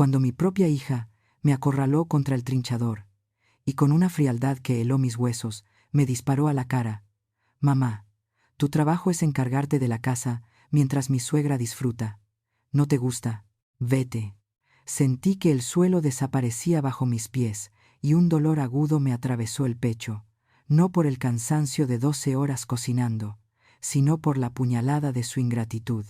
cuando mi propia hija me acorraló contra el trinchador, y con una frialdad que heló mis huesos, me disparó a la cara. «Mamá, tu trabajo es encargarte de la casa mientras mi suegra disfruta. ¿No te gusta? Vete». Sentí que el suelo desaparecía bajo mis pies y un dolor agudo me atravesó el pecho, no por el cansancio de 12 horas cocinando, sino por la puñalada de su ingratitud.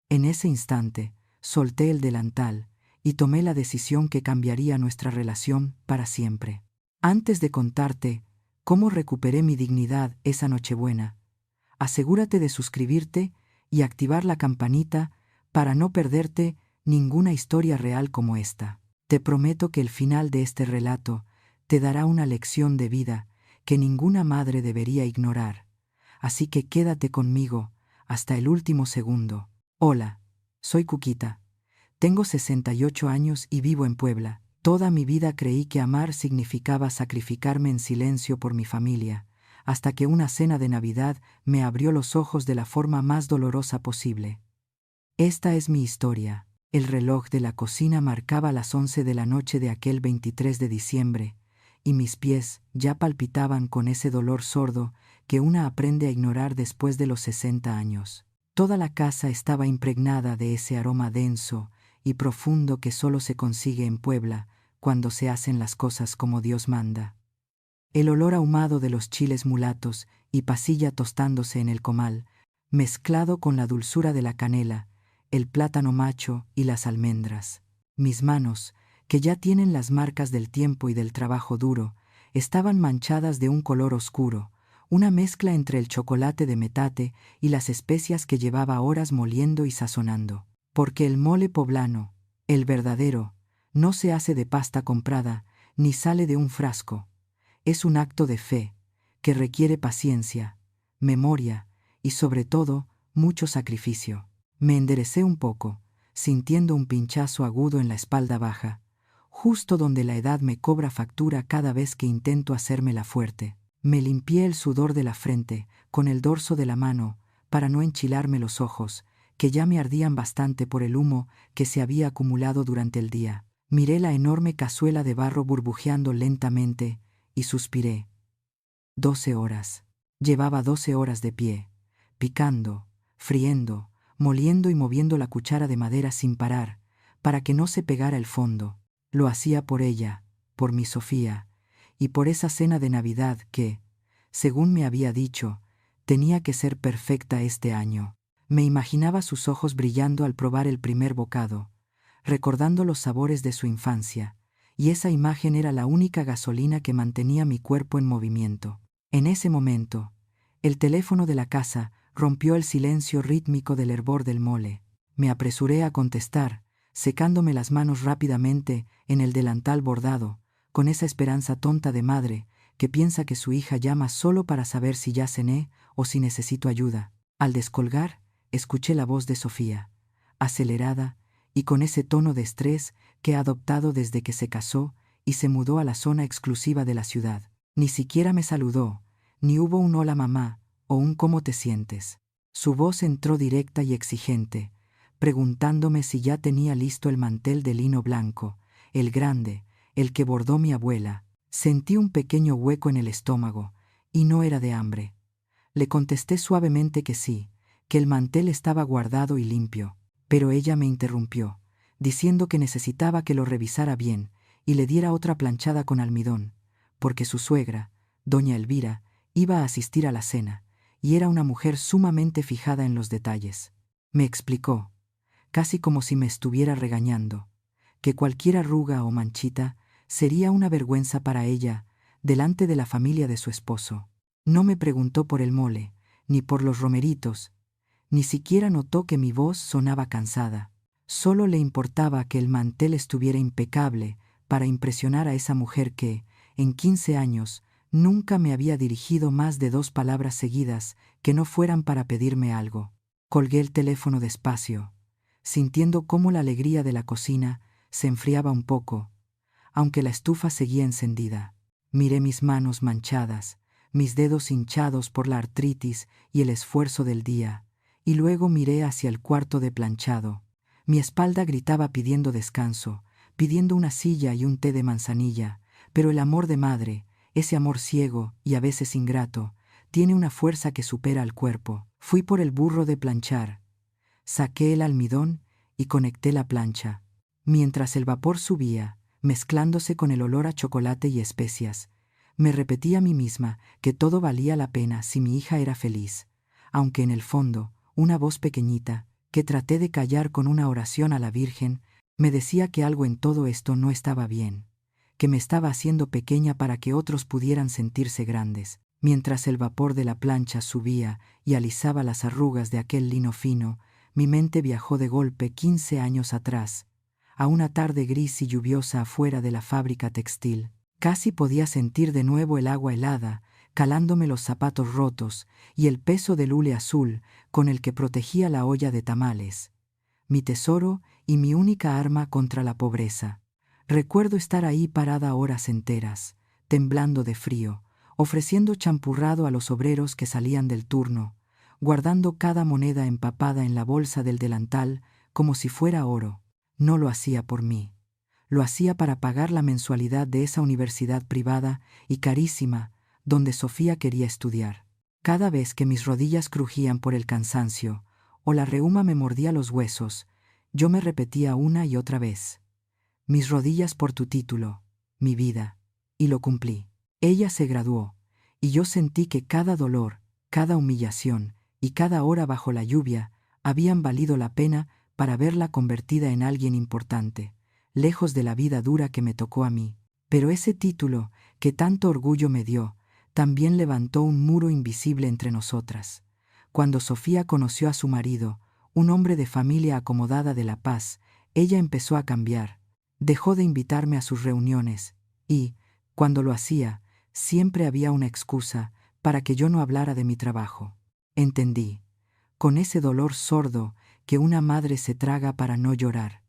En ese instante, solté el delantal y tomé la decisión que cambiaría nuestra relación para siempre. Antes de contarte cómo recuperé mi dignidad esa Nochebuena, asegúrate de suscribirte y activar la campanita para no perderte ninguna historia real como esta. Te prometo que el final de este relato te dará una lección de vida que ninguna madre debería ignorar. Así que quédate conmigo hasta el último segundo. Hola, soy Cuquita. Tengo 68 años y vivo en Puebla. Toda mi vida creí que amar significaba sacrificarme en silencio por mi familia, hasta que una cena de Navidad me abrió los ojos de la forma más dolorosa posible. Esta es mi historia. El reloj de la cocina marcaba las 11 de la noche de aquel 23 de diciembre, y mis pies ya palpitaban con ese dolor sordo que una aprende a ignorar después de los 60 años. Toda la casa estaba impregnada de ese aroma denso y profundo que solo se consigue en Puebla cuando se hacen las cosas como Dios manda. El olor ahumado de los chiles mulatos y pasilla tostándose en el comal, mezclado con la dulzura de la canela, el plátano macho y las almendras. Mis manos, que ya tienen las marcas del tiempo y del trabajo duro, estaban manchadas de un color oscuro, una mezcla entre el chocolate de metate y las especias que llevaba horas moliendo y sazonando. Porque el mole poblano, el verdadero, no se hace de pasta comprada, ni sale de un frasco. Es un acto de fe, que requiere paciencia, memoria y sobre todo, mucho sacrificio. Me enderecé un poco, sintiendo un pinchazo agudo en la espalda baja, justo donde la edad me cobra factura cada vez que intento hacérmela fuerte. Me limpié el sudor de la frente con el dorso de la mano para no enchilarme los ojos, que ya me ardían bastante por el humo que se había acumulado durante el día. Miré la enorme cazuela de barro burbujeando lentamente y suspiré. 12 horas. Llevaba 12 horas de pie, picando, friendo, moliendo y moviendo la cuchara de madera sin parar, para que no se pegara el fondo. Lo hacía por ella, por mi Sofía, y por esa cena de Navidad que, según me había dicho, tenía que ser perfecta este año. Me imaginaba sus ojos brillando al probar el primer bocado, recordando los sabores de su infancia, y esa imagen era la única gasolina que mantenía mi cuerpo en movimiento. En ese momento, el teléfono de la casa rompió el silencio rítmico del hervor del mole. Me apresuré a contestar, secándome las manos rápidamente en el delantal bordado, con esa esperanza tonta de madre que piensa que su hija llama solo para saber si ya cené o si necesito ayuda. Al descolgar, escuché la voz de Sofía, acelerada y con ese tono de estrés que ha adoptado desde que se casó y se mudó a la zona exclusiva de la ciudad. Ni siquiera me saludó, ni hubo un hola mamá o un ¿cómo te sientes? Su voz entró directa y exigente, preguntándome si ya tenía listo el mantel de lino blanco, el grande, el que bordó mi abuela. Sentí un pequeño hueco en el estómago, y no era de hambre. Le contesté suavemente que sí, que el mantel estaba guardado y limpio, pero ella me interrumpió, diciendo que necesitaba que lo revisara bien y le diera otra planchada con almidón, porque su suegra, doña Elvira, iba a asistir a la cena, y era una mujer sumamente fijada en los detalles. Me explicó, casi como si me estuviera regañando, que cualquier arruga o manchita sería una vergüenza para ella delante de la familia de su esposo. No me preguntó por el mole, ni por los romeritos, ni siquiera notó que mi voz sonaba cansada. Solo le importaba que el mantel estuviera impecable para impresionar a esa mujer que, en 15 años, nunca me había dirigido más de 2 palabras seguidas que no fueran para pedirme algo. Colgué el teléfono despacio, sintiendo cómo la alegría de la cocina se enfriaba un poco, aunque la estufa seguía encendida. Miré mis manos manchadas, mis dedos hinchados por la artritis y el esfuerzo del día, y luego miré hacia el cuarto de planchado. Mi espalda gritaba pidiendo descanso, pidiendo una silla y un té de manzanilla, pero el amor de madre, ese amor ciego y a veces ingrato, tiene una fuerza que supera al cuerpo. Fui por el burro de planchar, saqué el almidón y conecté la plancha. Mientras el vapor subía, mezclándose con el olor a chocolate y especias, me repetí a mí misma que todo valía la pena si mi hija era feliz, aunque en el fondo, una voz pequeñita, que traté de callar con una oración a la Virgen, me decía que algo en todo esto no estaba bien, que me estaba haciendo pequeña para que otros pudieran sentirse grandes. Mientras el vapor de la plancha subía y alisaba las arrugas de aquel lino fino, mi mente viajó de golpe 15 años atrás, a una tarde gris y lluviosa afuera de la fábrica textil. Casi podía sentir de nuevo el agua helada, calándome los zapatos rotos y el peso del hule azul con el que protegía la olla de tamales, mi tesoro y mi única arma contra la pobreza. Recuerdo estar ahí parada horas enteras, temblando de frío, ofreciendo champurrado a los obreros que salían del turno, guardando cada moneda empapada en la bolsa del delantal como si fuera oro. No lo hacía por mí. Lo hacía para pagar la mensualidad de esa universidad privada y carísima donde Sofía quería estudiar. Cada vez que mis rodillas crujían por el cansancio o la reuma me mordía los huesos, yo me repetía una y otra vez: mis rodillas por tu título, mi vida. Y lo cumplí. Ella se graduó, y yo sentí que cada dolor, cada humillación y cada hora bajo la lluvia habían valido la pena para verla convertida en alguien importante, lejos de la vida dura que me tocó a mí. Pero ese título, que tanto orgullo me dio, también levantó un muro invisible entre nosotras. Cuando Sofía conoció a su marido, un hombre de familia acomodada de La Paz, ella empezó a cambiar. Dejó de invitarme a sus reuniones y, cuando lo hacía, siempre había una excusa para que yo no hablara de mi trabajo. Entendí, con ese dolor sordo que una madre se traga para no llorar,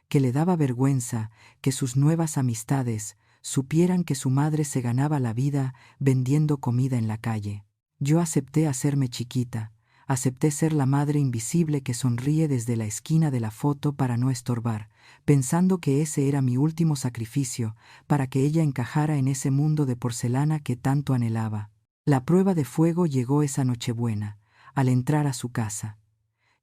que le daba vergüenza que sus nuevas amistades supieran que su madre se ganaba la vida vendiendo comida en la calle. Yo acepté hacerme chiquita, acepté ser la madre invisible que sonríe desde la esquina de la foto para no estorbar, pensando que ese era mi último sacrificio para que ella encajara en ese mundo de porcelana que tanto anhelaba. La prueba de fuego llegó esa Nochebuena, al entrar a su casa.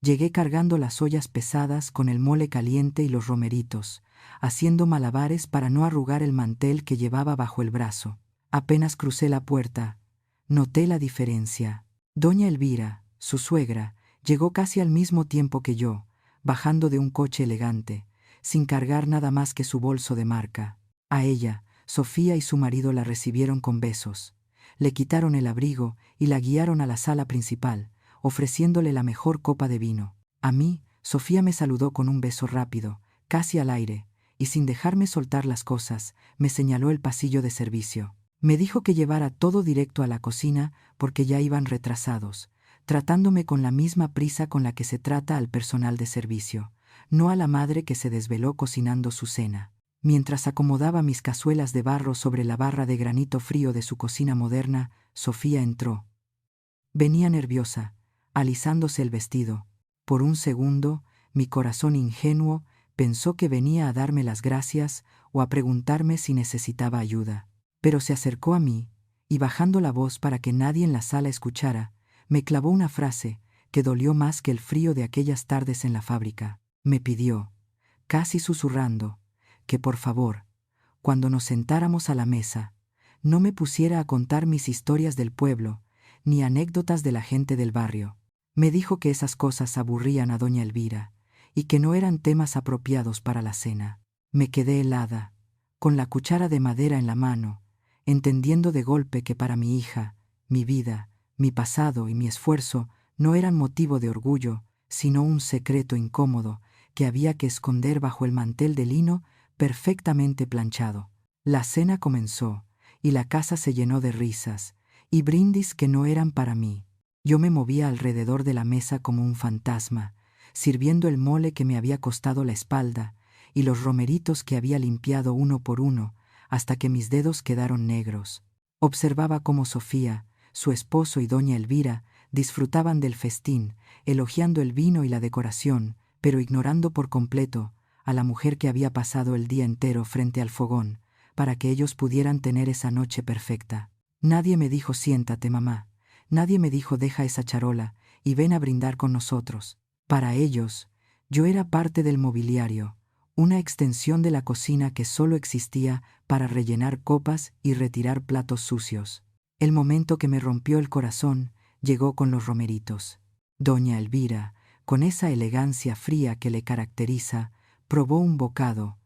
Llegué cargando las ollas pesadas con el mole caliente y los romeritos, haciendo malabares para no arrugar el mantel que llevaba bajo el brazo. Apenas crucé la puerta, noté la diferencia. Doña Elvira, su suegra, llegó casi al mismo tiempo que yo, bajando de un coche elegante, sin cargar nada más que su bolso de marca. A ella, Sofía y su marido la recibieron con besos. Le quitaron el abrigo y la guiaron a la sala principal, ofreciéndole la mejor copa de vino. A mí, Sofía me saludó con un beso rápido, casi al aire, y sin dejarme soltar las cosas, me señaló el pasillo de servicio. Me dijo que llevara todo directo a la cocina porque ya iban retrasados, tratándome con la misma prisa con la que se trata al personal de servicio, no a la madre que se desveló cocinando su cena. Mientras acomodaba mis cazuelas de barro sobre la barra de granito frío de su cocina moderna, Sofía entró. Venía nerviosa, alisándose el vestido. Por un segundo, mi corazón ingenuo pensó que venía a darme las gracias o a preguntarme si necesitaba ayuda. Pero se acercó a mí, y bajando la voz para que nadie en la sala escuchara, me clavó una frase que dolió más que el frío de aquellas tardes en la fábrica. Me pidió, casi susurrando, que por favor, cuando nos sentáramos a la mesa, no me pusiera a contar mis historias del pueblo, ni anécdotas de la gente del barrio. Me dijo que esas cosas aburrían a doña Elvira, y que no eran temas apropiados para la cena. Me quedé helada, con la cuchara de madera en la mano, entendiendo de golpe que para mi hija, mi vida, mi pasado y mi esfuerzo no eran motivo de orgullo, sino un secreto incómodo que había que esconder bajo el mantel de lino perfectamente planchado. La cena comenzó, y la casa se llenó de risas y brindis que no eran para mí. Yo me movía alrededor de la mesa como un fantasma, sirviendo el mole que me había costado la espalda y los romeritos que había limpiado uno por uno hasta que mis dedos quedaron negros. Observaba cómo Sofía, su esposo y doña Elvira disfrutaban del festín, elogiando el vino y la decoración, pero ignorando por completo a la mujer que había pasado el día entero frente al fogón, para que ellos pudieran tener esa noche perfecta. Nadie me dijo siéntate, mamá. Nadie me dijo deja esa charola y ven a brindar con nosotros. Para ellos, yo era parte del mobiliario, una extensión de la cocina que solo existía para rellenar copas y retirar platos sucios. El momento que me rompió el corazón llegó con los romeritos. Doña Elvira, con esa elegancia fría que le caracteriza, probó un bocado,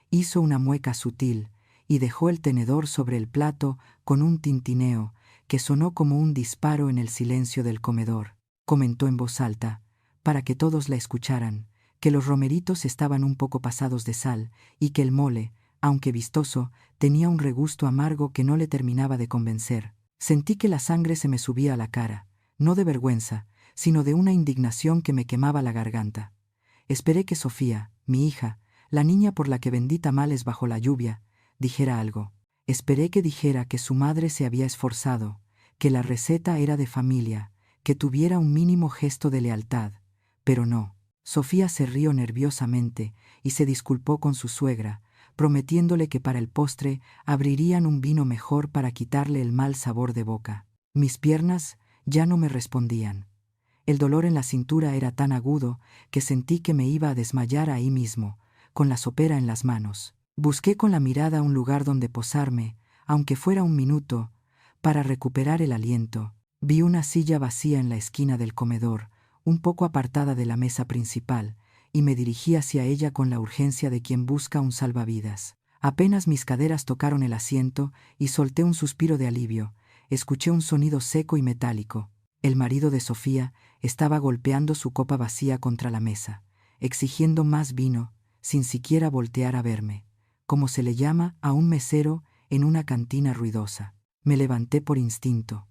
hizo una mueca sutil y dejó el tenedor sobre el plato con un tintineo que sonó como un disparo en el silencio del comedor. Comentó en voz alta, para que todos la escucharan, que los romeritos estaban un poco pasados de sal y que el mole, aunque vistoso, tenía un regusto amargo que no le terminaba de convencer. Sentí que la sangre se me subía a la cara, no de vergüenza, sino de una indignación que me quemaba la garganta. Esperé que Sofía, mi hija, la niña por la que vendí tamales bajo la lluvia, dijera algo. Esperé que dijera que su madre se había esforzado, que la receta era de familia, que tuviera un mínimo gesto de lealtad, pero no. Sofía se rió nerviosamente y se disculpó con su suegra, prometiéndole que para el postre abrirían un vino mejor para quitarle el mal sabor de boca. Mis piernas ya no me respondían. El dolor en la cintura era tan agudo que sentí que me iba a desmayar ahí mismo, con la sopera en las manos. Busqué con la mirada un lugar donde posarme, aunque fuera un minuto, para recuperar el aliento. Vi una silla vacía en la esquina del comedor, un poco apartada de la mesa principal, y me dirigí hacia ella con la urgencia de quien busca un salvavidas. Apenas mis caderas tocaron el asiento y solté un suspiro de alivio, escuché un sonido seco y metálico. El marido de Sofía estaba golpeando su copa vacía contra la mesa, exigiendo más vino, sin siquiera voltear a verme, como se le llama a un mesero en una cantina ruidosa. Me levanté por instinto,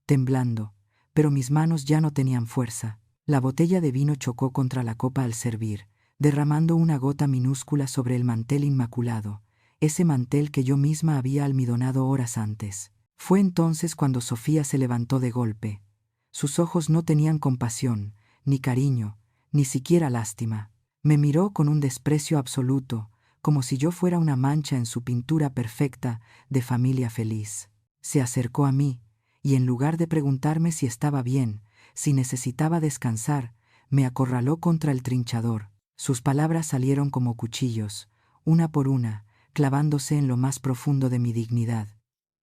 temblando, pero mis manos ya no tenían fuerza. La botella de vino chocó contra la copa al servir, derramando una gota minúscula sobre el mantel inmaculado, ese mantel que yo misma había almidonado horas antes. Fue entonces cuando Sofía se levantó de golpe. Sus ojos no tenían compasión, ni cariño, ni siquiera lástima. Me miró con un desprecio absoluto, como si yo fuera una mancha en su pintura perfecta de familia feliz. Se acercó a mí, y en lugar de preguntarme si estaba bien, si necesitaba descansar, me acorraló contra el trinchador. Sus palabras salieron como cuchillos, una por una, clavándose en lo más profundo de mi dignidad.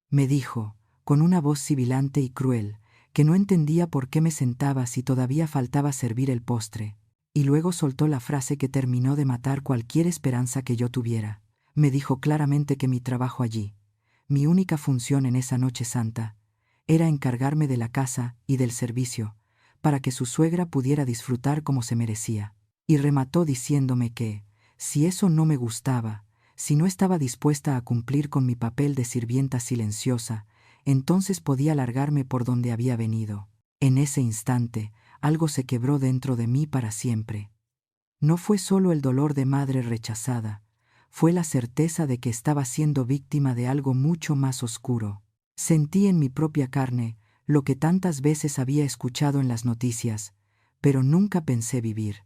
Me dijo, con una voz sibilante y cruel, que no entendía por qué me sentaba si todavía faltaba servir el postre, y luego soltó la frase que terminó de matar cualquier esperanza que yo tuviera. Me dijo claramente que mi trabajo allí, mi única función en esa noche santa, era encargarme de la casa y del servicio, para que su suegra pudiera disfrutar como se merecía. Y remató diciéndome que, si eso no me gustaba, si no estaba dispuesta a cumplir con mi papel de sirvienta silenciosa, entonces podía largarme por donde había venido. En ese instante, algo se quebró dentro de mí para siempre. No fue solo el dolor de madre rechazada, fue la certeza de que estaba siendo víctima de algo mucho más oscuro. Sentí en mi propia carne lo que tantas veces había escuchado en las noticias, pero nunca pensé vivir.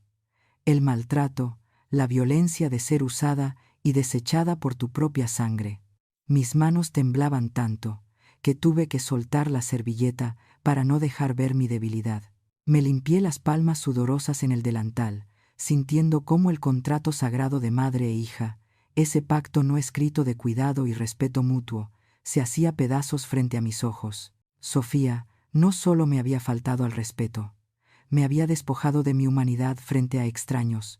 El maltrato, la violencia de ser usada y desechada por tu propia sangre. Mis manos temblaban tanto que tuve que soltar la servilleta para no dejar ver mi debilidad. Me limpié las palmas sudorosas en el delantal, sintiendo cómo el contrato sagrado de madre e hija, ese pacto no escrito de cuidado y respeto mutuo, se hacía pedazos frente a mis ojos. Sofía no solo me había faltado al respeto, me había despojado de mi humanidad frente a extraños,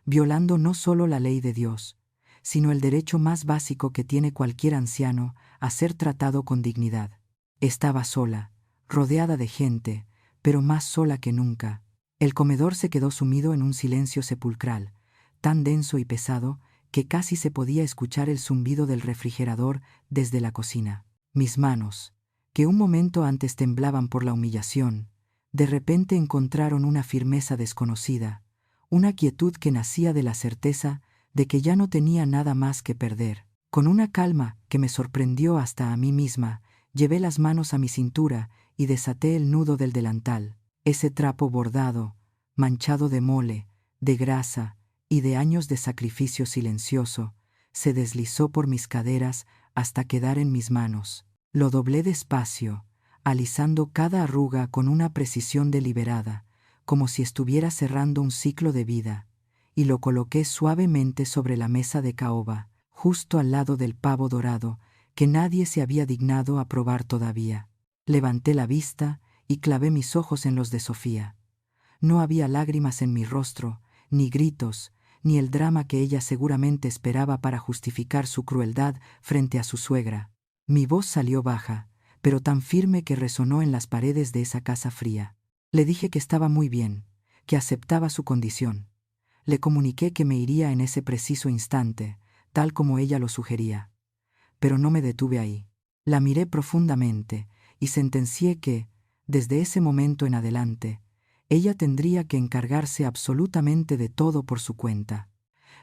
violando no solo la ley de Dios, sino el derecho más básico que tiene cualquier anciano a ser tratado con dignidad. Estaba sola, rodeada de gente, pero más sola que nunca. El comedor se quedó sumido en un silencio sepulcral, tan denso y pesado que casi se podía escuchar el zumbido del refrigerador desde la cocina. Mis manos, que un momento antes temblaban por la humillación, de repente encontraron una firmeza desconocida, una quietud que nacía de la certeza de que ya no tenía nada más que perder. Con una calma que me sorprendió hasta a mí misma, llevé las manos a mi cintura y desaté el nudo del delantal, ese trapo bordado, manchado de mole, de grasa y de años de sacrificio silencioso, se deslizó por mis caderas hasta quedar en mis manos. Lo doblé despacio, alisando cada arruga con una precisión deliberada, como si estuviera cerrando un ciclo de vida, y lo coloqué suavemente sobre la mesa de caoba, justo al lado del pavo dorado, que nadie se había dignado a probar todavía. Levanté la vista y clavé mis ojos en los de Sofía. No había lágrimas en mi rostro, ni gritos, ni el drama que ella seguramente esperaba para justificar su crueldad frente a su suegra. Mi voz salió baja, pero tan firme que resonó en las paredes de esa casa fría. Le dije que estaba muy bien, que aceptaba su condición. Le comuniqué que me iría en ese preciso instante, tal como ella lo sugería. Pero no me detuve ahí. La miré profundamente y sentencié que, desde ese momento en adelante, ella tendría que encargarse absolutamente de todo por su cuenta.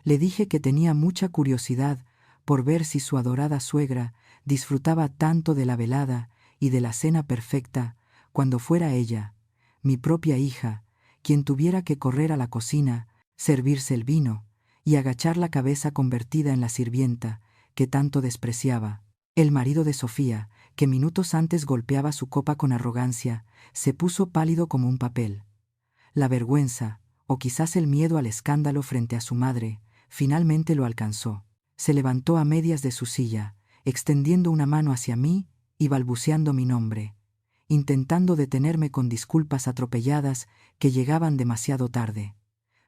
Le dije que tenía mucha curiosidad por ver si su adorada suegra disfrutaba tanto de la velada y de la cena perfecta cuando fuera ella, mi propia hija, quien tuviera que correr a la cocina, servirse el vino y agachar la cabeza convertida en la sirvienta que tanto despreciaba. El marido de Sofía, que minutos antes golpeaba su copa con arrogancia, se puso pálido como un papel. La vergüenza, o quizás el miedo al escándalo frente a su madre, finalmente lo alcanzó. Se levantó a medias de su silla, extendiendo una mano hacia mí y balbuceando mi nombre, intentando detenerme con disculpas atropelladas que llegaban demasiado tarde.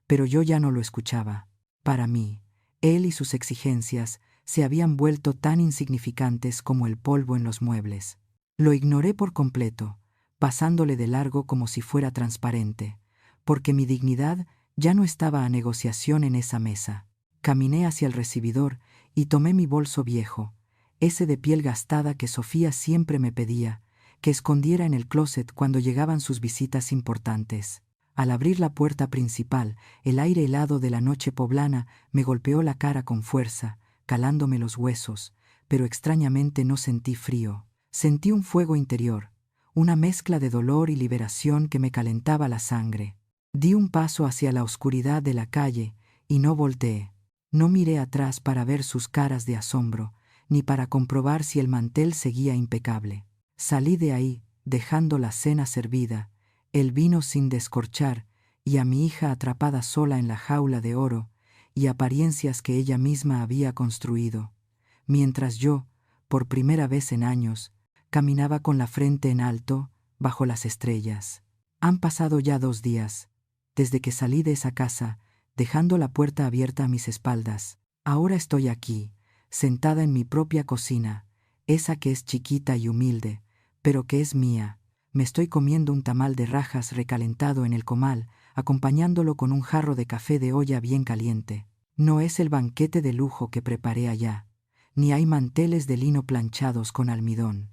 Pero yo ya no lo escuchaba. Para mí, él y sus exigencias se habían vuelto tan insignificantes como el polvo en los muebles. Lo ignoré por completo, pasándole de largo como si fuera transparente, porque mi dignidad ya no estaba a negociación en esa mesa. Caminé hacia el recibidor y tomé mi bolso viejo, ese de piel gastada que Sofía siempre me pedía, que escondiera en el closet cuando llegaban sus visitas importantes. Al abrir la puerta principal, el aire helado de la noche poblana me golpeó la cara con fuerza, calándome los huesos, pero extrañamente no sentí frío. Sentí un fuego interior, una mezcla de dolor y liberación que me calentaba la sangre. Di un paso hacia la oscuridad de la calle y no volteé. No miré atrás para ver sus caras de asombro, ni para comprobar si el mantel seguía impecable. Salí de ahí, dejando la cena servida, el vino sin descorchar y a mi hija atrapada sola en la jaula de oro y apariencias que ella misma había construido, mientras yo, por primera vez en años, caminaba con la frente en alto, bajo las estrellas. Han pasado ya 2 días, desde que salí de esa casa, dejando la puerta abierta a mis espaldas. Ahora estoy aquí, sentada en mi propia cocina, esa que es chiquita y humilde, pero que es mía. Me estoy comiendo un tamal de rajas recalentado en el comal, acompañándolo con un jarro de café de olla bien caliente. No es el banquete de lujo que preparé allá, ni hay manteles de lino planchados con almidón.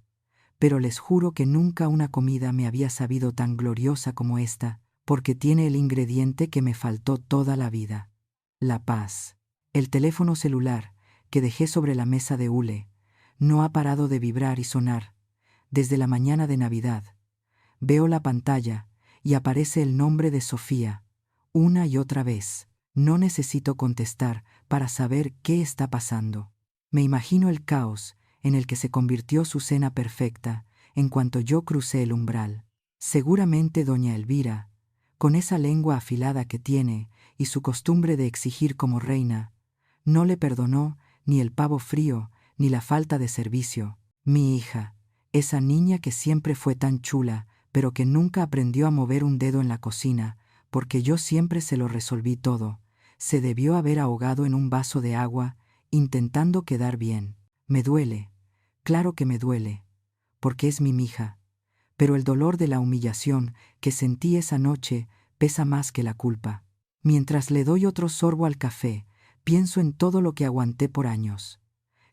Pero les juro que nunca una comida me había sabido tan gloriosa como esta, porque tiene el ingrediente que me faltó toda la vida: la paz. El teléfono celular, que dejé sobre la mesa de hule, no ha parado de vibrar y sonar desde la mañana de Navidad. Veo la pantalla y aparece el nombre de Sofía, una y otra vez. No necesito contestar para saber qué está pasando. Me imagino el caos en el que se convirtió su cena perfecta en cuanto yo crucé el umbral. Seguramente doña Elvira, con esa lengua afilada que tiene y su costumbre de exigir como reina, no le perdonó ni el pavo frío ni la falta de servicio. Mi hija, esa niña que siempre fue tan chula, pero que nunca aprendió a mover un dedo en la cocina, porque yo siempre se lo resolví todo, se debió haber ahogado en un vaso de agua, intentando quedar bien. Me duele, claro que me duele, porque es mi mija, pero el dolor de la humillación que sentí esa noche pesa más que la culpa. Mientras le doy otro sorbo al café, pienso en todo lo que aguanté por años.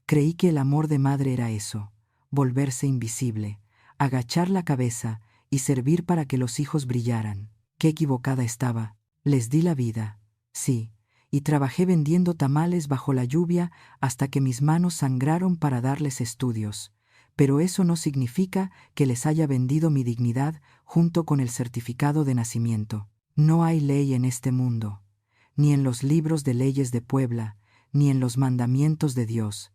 Creí que el amor de madre era eso, volverse invisible, agachar la cabeza y servir para que los hijos brillaran. Qué equivocada estaba. Les di la vida, sí, y trabajé vendiendo tamales bajo la lluvia hasta que mis manos sangraron para darles estudios, pero eso no significa que les haya vendido mi dignidad junto con el certificado de nacimiento. No hay ley en este mundo, ni en los libros de leyes de Puebla, ni en los mandamientos de Dios,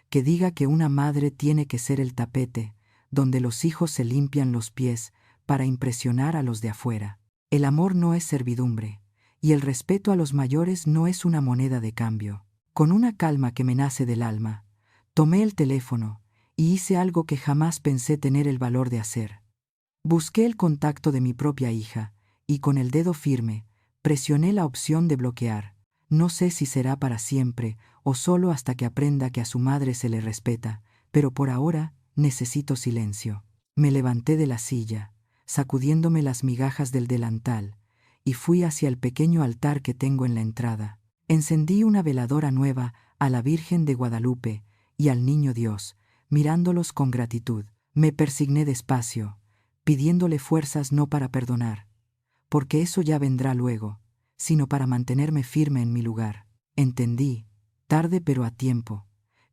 que diga que una madre tiene que ser el tapete, donde los hijos se limpian los pies para impresionar a los de afuera. El amor no es servidumbre, y el respeto a los mayores no es una moneda de cambio. Con una calma que me nace del alma, tomé el teléfono y hice algo que jamás pensé tener el valor de hacer. Busqué el contacto de mi propia hija, y con el dedo firme, presioné la opción de bloquear. No sé si será para siempre o solo hasta que aprenda que a su madre se le respeta, pero por ahora necesito silencio. Me levanté de la silla, sacudiéndome las migajas del delantal, y fui hacia el pequeño altar que tengo en la entrada. Encendí una veladora nueva a la Virgen de Guadalupe y al Niño Dios, mirándolos con gratitud. Me persigné despacio, pidiéndole fuerzas no para perdonar, porque eso ya vendrá luego, sino para mantenerme firme en mi lugar. Entendí, tarde pero a tiempo,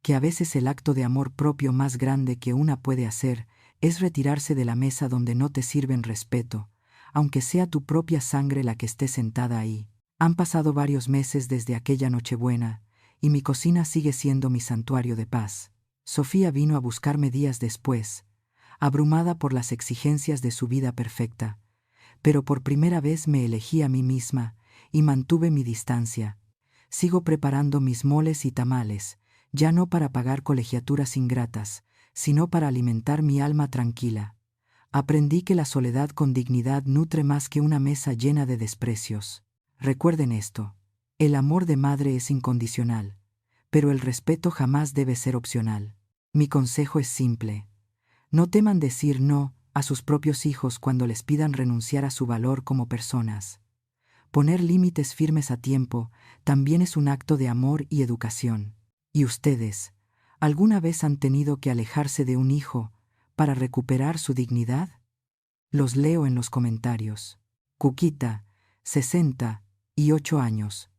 que a veces el acto de amor propio más grande que una puede hacer es retirarse de la mesa donde no te sirven respeto, aunque sea tu propia sangre la que esté sentada ahí. Han pasado varios meses desde aquella Nochebuena, y mi cocina sigue siendo mi santuario de paz. Sofía vino a buscarme días después, abrumada por las exigencias de su vida perfecta, pero por primera vez me elegí a mí misma y mantuve mi distancia. Sigo preparando mis moles y tamales, ya no para pagar colegiaturas ingratas, sino para alimentar mi alma tranquila. Aprendí que la soledad con dignidad nutre más que una mesa llena de desprecios. Recuerden esto: el amor de madre es incondicional, pero el respeto jamás debe ser opcional. Mi consejo es simple: no teman decir no a sus propios hijos cuando les pidan renunciar a su valor como personas. Poner límites firmes a tiempo también es un acto de amor y educación. ¿Y ustedes, alguna vez han tenido que alejarse de un hijo para recuperar su dignidad? Los leo en los comentarios. Cuquita, 68 años.